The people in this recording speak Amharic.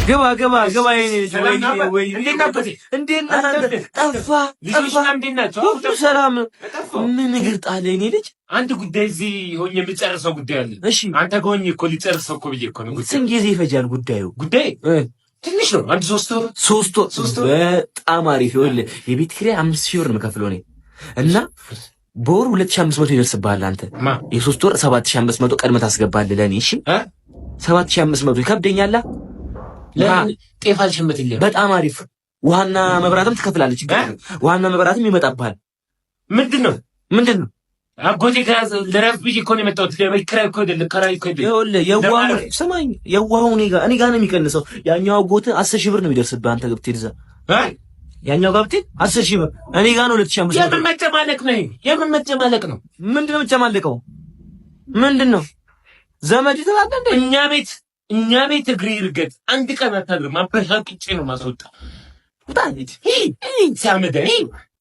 ግባ ግባ ግባ። እንዴት ጠፋ? ሰላም ምን እግር ጣለ? የእኔ ልጅ አንድ ጉዳይ እዚህ ሆኜ የምጨርሰው ጉዳይ አለ። እሺ አንተ ከሆኜ እኮ ሊጨርሰው እኮ ብዬ እኮ ነው። ስንት ጊዜ ይፈጃል ጉዳዩ? ጉዳይ ትንሽ ነው። አንድ 3 ወር 3 ወር። በጣም አሪፍ። ይኸውልህ የቤት ኪራይ 5000 ብር ነው የምከፍለው እኔ እና በወር 2500 ይደርስብሃል አንተ። የ3 ወር 7500 ቀድመህ ታስገባለህ ለእኔ። እሺ 7500 ይከብደኛል። ጤፍ አልሸምትልህም። በጣም አሪፍ። ውሃና መብራትም ትከፍላለች። ውሃና መብራትም ይመጣብሃል። ምንድን ነው አጎቴ ለረፍ ብዬ እኮ ነው የመጣሁት። ለኪራይ እኮ አይደለም ከራይ እኮ አይደለም። ይኸውልህ የዋሁ ስማኝ፣ የዋሁ እኔ ጋር ነው የሚቀንሰው። ያኛው አጎት 10000 ብር ነው የሚደርስብህ አንተ ገብተህ ይዘህ። ያኛው ጋር ብትሄድ 10000 ብር እኔ ጋር ነው 2500። የምን መጨማለቅ ነው? ምንድን ነው የምትጨማለቀው? ምንድን ነው ዘመድ ትላለህ እንዴ? እኛ ቤት እግሬ ይርገጥ አንድ ቀን አታድርም። አበሻቅጬ ነው ማስወጣ። ውጣ ሲያመደ